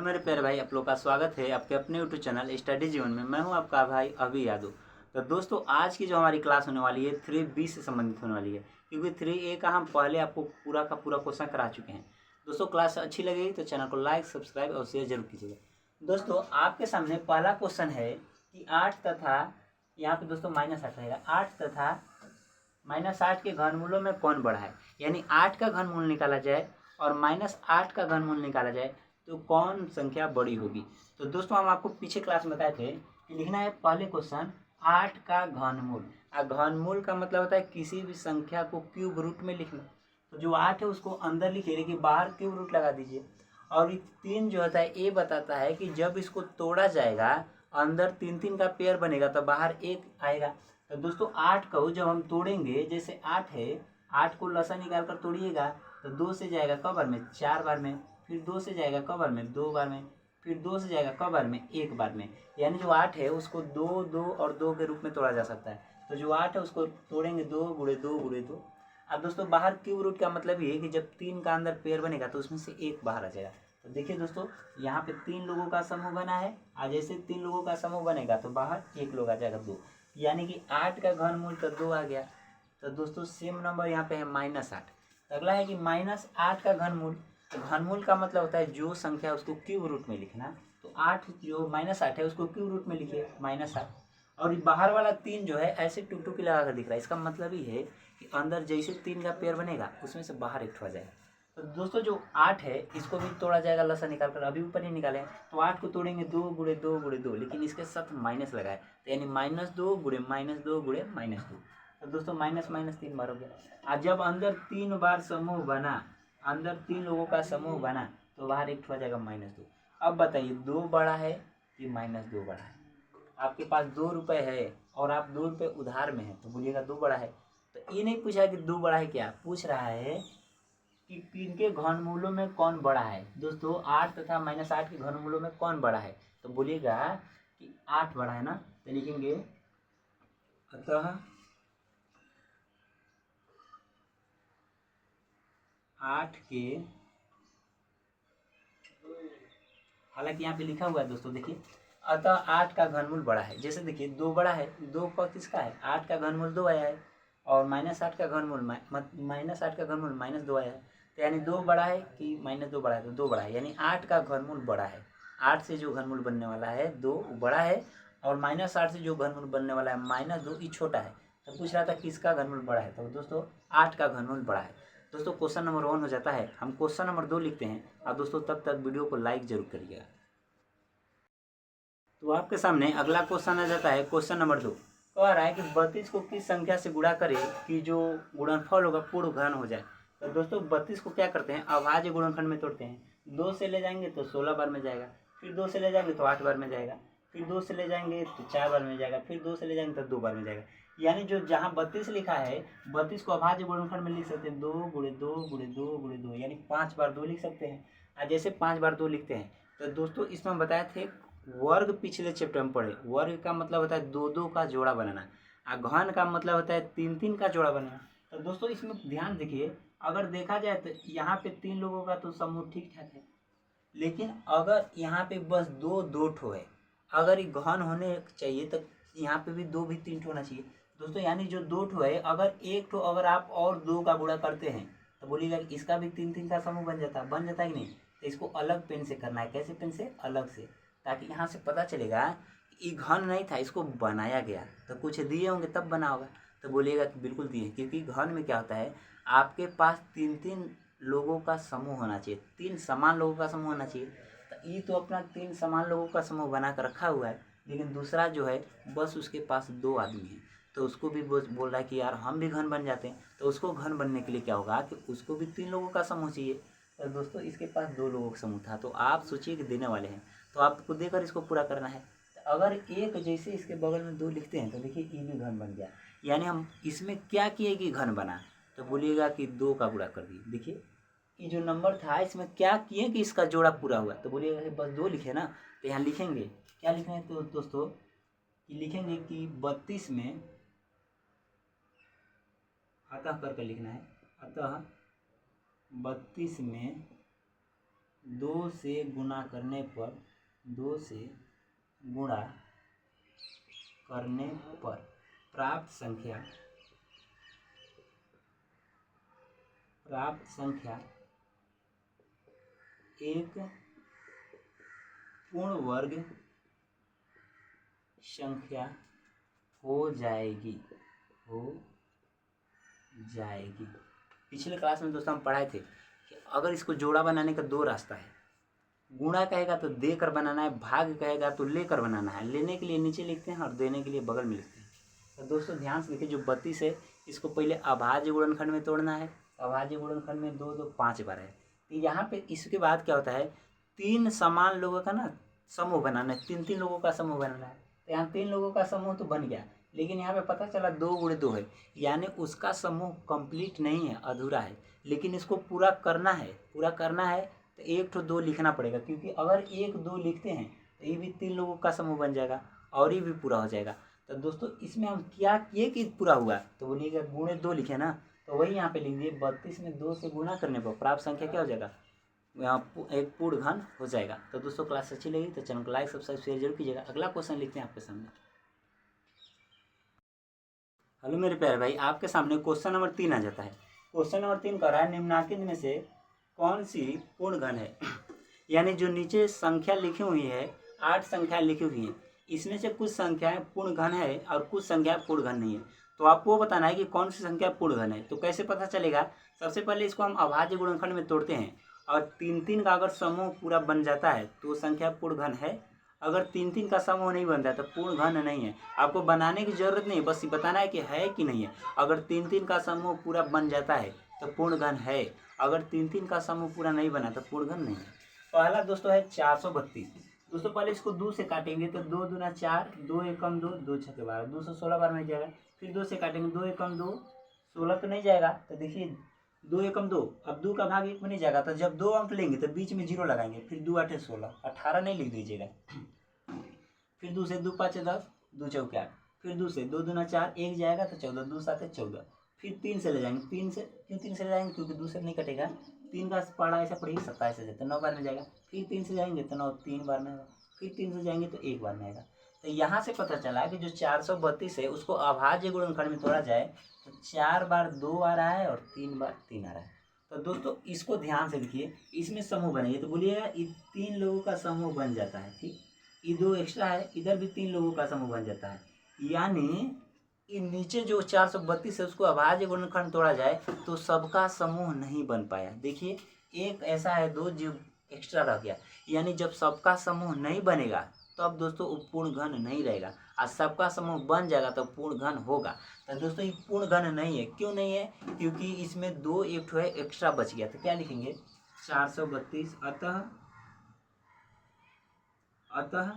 मेरे प्यारे भाई, आप लोग का स्वागत है आपके अपने यूट्यूब चैनल स्टडी जीवन में। मैं हूं आपका भाई अभी यादव। तो दोस्तों, आज की जो हमारी क्लास होने वाली है 3B से संबंधित होने वाली है, क्योंकि 3A का हम पहले आपको पूरा का पूरा क्वेश्चन करा चुके हैं। दोस्तों, क्लास अच्छी लगेगी तो चैनल को लाइक, सब्सक्राइब और शेयर जरूर कीजिएगा। दोस्तों, आपके सामने पहला क्वेश्चन है कि 8 तथा यहाँ पे दोस्तों -8 रहेगा। 8 तथा -8 के घनमूलों में कौन बड़ा है, यानी 8 का घनमूल निकाला जाए और -8 का घनमूल निकाला जाए तो कौन संख्या बड़ी होगी। तो दोस्तों, हम आपको पीछे क्लास में बताए थे कि लिखना है पहले क्वेश्चन 8 का घनमूल। घनमूल का मतलब होता है किसी भी संख्या को क्यूब रूट में लिखना। तो जो 8 है उसको अंदर लिखिए, लेकिन बाहर क्यूब रूट लगा दीजिए। और ये 3 जो होता है ये बताता है कि जब इसको तोड़ा जाएगा अंदर 3 का पेयर बनेगा तो बाहर 1 आएगा। तो दोस्तों, 8 को जब हम तोड़ेंगे, जैसे 8 है, 8 को लसा निकाल कर तोड़िएगा तो 2 से जाएगा क बार में 4 बार में, फिर 2 से जाएगा क बार में 2 बार में, फिर 2 से जाएगा क बार में 1 बार में। यानी जो 8 है उसको 2 2 और 2 के रूप में तोड़ा जा सकता है। तो जो 8 है उसको तोड़ेंगे 2 गुणे 2 गुणे 2। अब दोस्तों, बाहर क्यूब रूट का मतलब ये है कि जब 3 का अंदर पेयर बनेगा तो उसमें से 1 बाहर आ जाएगा। तो देखिए दोस्तों, यहाँ पे 3 लोगों का समूह बना है। आज जैसे 3 लोगों का समूह बनेगा तो बाहर 1 लोग आ जाएगा 2, यानी कि 8 का घनमूल तो 2 आ गया। तो दोस्तों, सेम नंबर यहाँ पे है -8। अगला है कि -8 का घनमूल। तो घनमूल का मतलब होता है जो संख्या उसको क्यूब रूट में लिखना। तो 8 जो -8 है उसको क्यूब रूट में लिखिए -8। और ये बाहर वाला 3 जो है ऐसे टुकटुकी लगा कर दिख रहा है। इसका मतलब ही है कि अंदर जैसे 3 का पेयर बनेगा उसमें से बाहर 1 आ जाएगा। तो दोस्तों, जो 8 है इसको भी तोड़ा जाएगा लसा निकाल कर। अभी ऊपर ही निकाले हैं तो 8 को तोड़ेंगे 2 गुणे 2 गुणे 2, लेकिन इसके साथ माइनस लगाए तो यानी -2 गुणे -2 गुणे -2। तो दोस्तों, माइनस माइनस 3 बार हो गया। आज जब अंदर 3 बार समूह बना, अंदर 3 लोगों का समूह बना तो बाहर 1 आ जाएगा -2। अब बताइए 2 बड़ा है कि -2 बड़ा है। आपके पास 2 रुपये है और आप 2 रुपये उधार में है तो बोलिएगा 2 बड़ा है। तो ये नहीं पूछा कि 2 बड़ा है, क्या पूछ रहा है कि इनके घनमूलों में कौन बड़ा है। दोस्तों, 8 तथा -8 के घनमूलों में कौन बड़ा है, तो बोलिएगा कि 8 बड़ा है ना। तो लिखेंगे अतः 8 के, हालांकि यहाँ पे लिखा हुआ है दोस्तों, देखिए अतः 8 का घनमूल बड़ा है। जैसे देखिए 2 बड़ा है, 2 का किसका है, 8 का घनमूल 2 आया है, और -8 का घनमूल -8 का घनमूल -2 आया है। तो यानी 2 बड़ा है कि -2 बड़ा है, तो 2 बड़ा है, यानी 8 का घनमूल बड़ा है। 8 से जो घनमूल बनने वाला है 2 बड़ा है, और -8 से जो घनमूल बनने वाला है -2 ये छोटा है। तो पूछ रहा था किसका घनमूल बड़ा है, तो दोस्तों 8 का घनमूल बड़ा है। दोस्तों, क्वेश्चन नंबर 1 हो जाता है। हम क्वेश्चन नंबर 2 लिखते हैं। और दोस्तों, तब तक वीडियो को लाइक जरूर करिएगा। तो आपके सामने अगला क्वेश्चन आ जाता है, क्वेश्चन नंबर 2। कह रहा है कि 32 को किस संख्या से गुणा करें कि जो गुणनफल होगा पूर्ण घन हो जाए। तो दोस्तों, 32 को क्या करते हैं, अभाज्य गुणनखंड में तोड़ते हैं। 2 से ले जाएंगे तो 16 बार में जाएगा, फिर 2 से ले जाएंगे तो 8 बार में जाएगा, फिर 2 से ले जाएंगे तो 4 बार में जाएगा, फिर 2 से ले जाएंगे तो 2 बार में जाएगा। यानी जो जहाँ 32 लिखा है, 32 को अभाज्य गुणनखंड में लिख सकते हैं 2 गुणे 2 गुणे 2 गुणे 2, यानी 5 बार 2 लिख सकते हैं। और जैसे 5 बार 2 लिखते हैं तो दोस्तों, इसमें हम बताए थे वर्ग, पिछले चैप्टर में पढ़े। वर्ग का मतलब होता है 2 2 का जोड़ा बनाना, और घन का मतलब होता है 3 3 का जोड़ा बनाना। तो दोस्तों, इसमें ध्यान देखिए, अगर देखा जाए तो यहाँ पे 3 लोगों का तो समूह ठीक ठाक है, लेकिन अगर यहाँ पे बस 2 2 ठो है, अगर ये घन होने चाहिए तो यहाँ पे भी 2 भी 3 ठो होना चाहिए। दोस्तों, यानी जो 2 ठो है, अगर 1 ठो अगर आप और 2 का गुणा करते हैं तो बोलिएगा इसका भी 3 3 का समूह बन जाता है कि नहीं। तो इसको अलग पेन से करना है। कैसे पेन से, अलग से, ताकि यहाँ से पता चलेगा कि ये घन नहीं था, इसको बनाया गया। तो कुछ दिए होंगे तब बना होगा। तो बोलिएगा कि बिल्कुल दिए, क्योंकि घन में क्या होता है, आपके पास 3 3 लोगों का समूह होना चाहिए, 3 समान लोगों का समूह होना चाहिए। तो ये तो अपना 3 समान लोगों का समूह बना कर रखा हुआ है, लेकिन दूसरा जो है बस उसके पास 2 आदमी हैं, तो उसको भी बोल रहा है कि यार हम भी घन बन जाते हैं। तो उसको घन बनने के लिए क्या होगा कि उसको भी 3 लोगों का समूह चाहिए। तो दोस्तों, इसके पास 2 लोगों का समूह था, तो आप सोचिए कि देने वाले हैं तो आपको देकर इसको पूरा करना है। तो अगर एक जैसे इसके बगल में 2 लिखते हैं तो देखिए ये भी घन बन गया। यानी हम इसमें क्या किए कि घन बना, तो बोलिएगा कि 2 का गुणा कर दिए। देखिए ये जो नंबर था इसमें क्या किए कि इसका जोड़ा पूरा हुआ, तो बोलिएगा कि बस 2 लिखे ना। तो यहाँ लिखेंगे, क्या लिखेंगे तो दोस्तों, लिखेंगे कि 32 में अतः करके लिखना है। अतः 32 में 2 से गुणा करने पर 2 से गुणा करने पर प्राप्त संख्या एक पूर्ण वर्ग संख्या हो जाएगी। पिछले क्लास में दोस्तों हम पढ़ाए थे कि अगर इसको जोड़ा बनाने का 2 रास्ता है। गुणा कहेगा तो देकर बनाना है, भाग कहेगा तो लेकर बनाना है। लेने के लिए नीचे लिखते हैं और देने के लिए बगल में लिखते हैं। तो दोस्तों ध्यान से देखिए, जो 32 है इसको पहले अभाज्य गुणनखंड में तोड़ना है। अभाज्य गुणनखंड में 2 2 5 बार है। तो यहाँ पे इसके बाद क्या होता है, 3 समान लोगों का ना समूह बनाना है। 3 लोगों का समूह बनाना है। तो यहाँ 3 लोगों का समूह तो बन गया, लेकिन यहाँ पे पता चला 2 गुणे 2 है, यानी उसका समूह कंप्लीट नहीं है, अधूरा है। लेकिन इसको पूरा करना है तो 1 तो 2 लिखना पड़ेगा, क्योंकि अगर 1 2 लिखते हैं तो ये भी 3 लोगों का समूह बन जाएगा और ये भी पूरा हो जाएगा। तो दोस्तों इसमें हम क्या किए कि पूरा हुआ, तो बोलिएगा गुणे 2 लिखे ना, तो वही यहाँ पे लिख दिए। 32 में 2 से गुणा करने पर प्राप्त संख्या क्या हो जाएगा, यहाँ एक पूर्ण घन हो जाएगा। तो दोस्तों क्लास अच्छी लगी तो चैनल को लाइक सब्सक्राइब शेयर जरूर कीजिएगा। अगला क्वेश्चन लिखते हैं आपके सामने। हेलो मेरे प्यारे भाई, आपके सामने क्वेश्चन नंबर 3 आ जाता है। क्वेश्चन नंबर 3 कह रहा है, निम्नलिखित में से कौन सी पूर्ण घन है। यानी जो नीचे संख्या लिखी हुई है, 8 संख्याएं लिखी हुई हैं, इसमें से कुछ संख्याएं पूर्ण घन है और कुछ संख्या पूर्ण घन नहीं है। तो आपको बताना है कि कौन सी संख्या पूर्ण घन है। तो कैसे पता चलेगा, सबसे पहले इसको हम अभाज्य गुणनखंड में तोड़ते हैं और 3 का अगर समूह पूरा बन जाता है तो संख्या पूर्ण घन है। अगर 3 का समूह नहीं बनता है तो पूर्ण घन नहीं है। आपको बनाने की जरूरत नहीं है, बस बताना है कि है कि नहीं है। अगर 3 का समूह पूरा बन जाता है तो पूर्ण घन है। अगर 3 का समूह पूरा नहीं बना तो पूर्ण घन नहीं है। पहला दोस्तों है 432। दोस्तों पहले इसको 2 से काटेंगे तो 2 दूना 4, 2 एकम 2, 2 छक्के 12, 216 बार में जाएगा। फिर 2 से काटेंगे, 2 एकम 2, 16 तो नहीं जाएगा। तो देखिए 2 एकम 2, अब 2 का भाग 1 में नहीं जाएगा। तो जब 2 अंक लेंगे तो बीच में 0 लगाएंगे। फिर 2 8 16, 18 नहीं लिख दीजिएगा। फिर 2 से 2 5 10, 2 चौके 8। फिर 2 से 2 दूना 4, 1 जाएगा तो 14, 2 7 14। फिर 3 से ले जाएंगे, 3 से क्यों 3 से ले जाएंगे, क्योंकि 2 से नहीं कटेगा। 3 का पढ़ा ऐसा पड़ेगा 27 से तो 9 बार में जाएगा। फिर 3 से जाएंगे तो 9 3 बार में आएगा। फिर 3 से जाएंगे तो 1 बार में आएगा। तो यहाँ से पता चला कि जो 432 है उसको अभाज्य गुणनखंड में तोड़ा जाए तो 4 बार 2 आ रहा है और 3 बार 3 आ रहा है। तो दोस्तों इसको ध्यान से देखिए, इसमें समूह बनेंगे तो बोलिएगा 3 लोगों का समूह बन जाता है। ठीक, ये 2 एक्स्ट्रा है, इधर भी 3 लोगों का समूह बन जाता है। यानी नीचे जो 432 है उसको अभाज्य गुणनखंड तोड़ा जाए तो सबका समूह नहीं बन पाया। देखिए एक ऐसा है 2 जो एक्स्ट्रा रह गया, यानी जब सबका समूह नहीं बनेगा तब तो दोस्तों वो पूर्ण घन नहीं रहेगा, और सबका समूह बन जाएगा तो पूर्ण घन होगा। तो दोस्तों ये पूर्ण घन नहीं है। क्यों नहीं है, क्योंकि इसमें 2 एक ठो है एक्स्ट्रा बच गया। तो क्या लिखेंगे, 432 अतः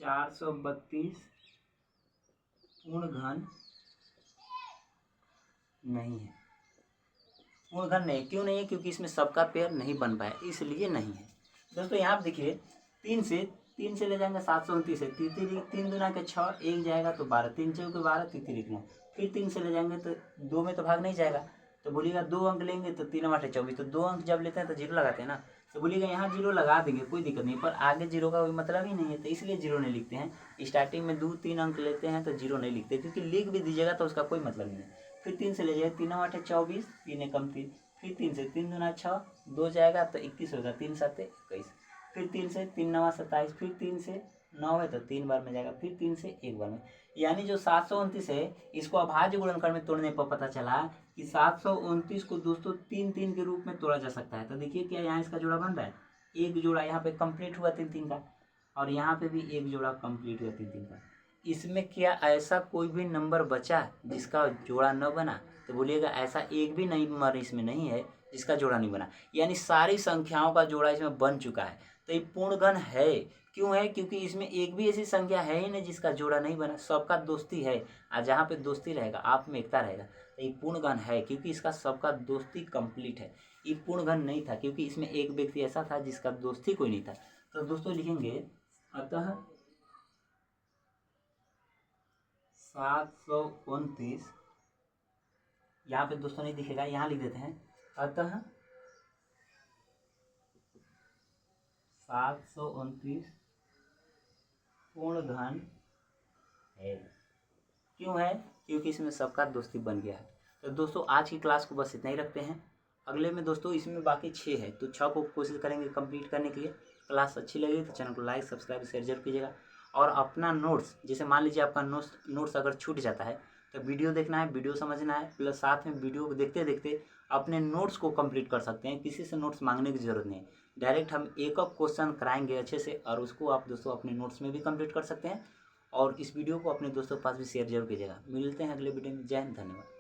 432 पूर्ण घन नहीं है। पूर्ण घन नहीं, क्यों नहीं है, क्योंकि इसमें सबका पेयर नहीं बन पाया, इसलिए नहीं है। दोस्तों यहाँ पे देखिए 3 से ले जाएंगे 729 है, 3 दूना के 6, 1 जाएगा तो 12, 3 चौके 12, 3 लिखना। फिर 3 से ले जाएंगे तो 2 में तो भाग नहीं जाएगा। तो बोलिएगा 2 अंक लेंगे तो 3 8 24, तो 2 अंक जब लेते हैं तो 0 लगाते हैं ना। तो बोलिएगा यहाँ 0 लगा देंगे, कोई दिक्कत नहीं, पर आगे 0 का कोई मतलब ही नहीं है, तो इसलिए 0 नहीं लिखते हैं। स्टार्टिंग में 2 3 अंक लेते हैं तो 0 नहीं लिखते, क्योंकि लिख भी दीजिएगा तो उसका कोई मतलब नहीं है। फिर 3 से ले जाइए, 3 8 24, 3 एकम 3। फिर 3 से 3 दूना 6, 2 जाएगा तो 21 होगा, 3 7 21। फिर 3 से 3 9 27, फिर 3 से 9 है तो 3 बार में जाएगा। फिर 3 से 1 बार में, यानी जो 729 है इसको अभाज्य गुणनखंड में तोड़ने पर पता चला कि 729 को दोस्तों 3 के रूप में तोड़ा जा सकता है। तो देखिए क्या यहाँ इसका जोड़ा बन रहा है, एक जोड़ा यहाँ पे कंप्लीट हुआ 3 का, और यहाँ पे भी एक जोड़ा कंप्लीट हुआ 3 का। इसमें क्या ऐसा कोई भी नंबर बचा जिसका जोड़ा न बना, तो बोलिएगा ऐसा एक भी नंबर इसमें नहीं है जिसका जोड़ा नहीं बना, यानी सारी संख्याओं का जोड़ा इसमें बन चुका है। तो ये पूर्ण घन है। क्यों है, क्योंकि इसमें एक भी ऐसी संख्या है ही नहीं जिसका जोड़ा नहीं बना, सबका दोस्ती है, और जहाँ पे दोस्ती रहेगा आप में एकता रहेगा। तो ये पूर्ण घन है क्योंकि इसका सबका दोस्ती कंप्लीट है। ये पूर्ण घन नहीं था क्योंकि इसमें एक व्यक्ति ऐसा था जिसका दोस्ती कोई नहीं था। तो दोस्तों लिखेंगे अतः 729 यहाँ पे दोस्तों नहीं दिखेगा, यहाँ लिख देते हैं अतः 729 पूर्ण घन है। क्यों है? क्योंकि इसमें सबका दोस्ती बन गया है। तो दोस्तों आज की क्लास को बस इतना ही रखते हैं। अगले में दोस्तों इसमें बाकी 6 है, तो 6 को कोशिश करेंगे कंप्लीट करने के लिए। क्लास अच्छी लगी तो चैनल को लाइक सब्सक्राइब शेयर जरूर कीजिएगा। और अपना नोट्स, जैसे मान लीजिए आपका नोट्स अगर छूट जाता है तो वीडियो देखना है, वीडियो समझना है, प्लस साथ में वीडियो को देखते देखते अपने नोट्स को कंप्लीट कर सकते हैं। किसी से नोट्स मांगने की ज़रूरत नहीं है, डायरेक्ट हम एक क्वेश्चन कराएंगे अच्छे से, और उसको आप दोस्तों अपने नोट्स में भी कंप्लीट कर सकते हैं। और इस वीडियो को अपने दोस्तों के पास भी शेयर जरूर कीजिएगा। मिलते हैं अगले वीडियो में। जय हिंद, धन्यवाद।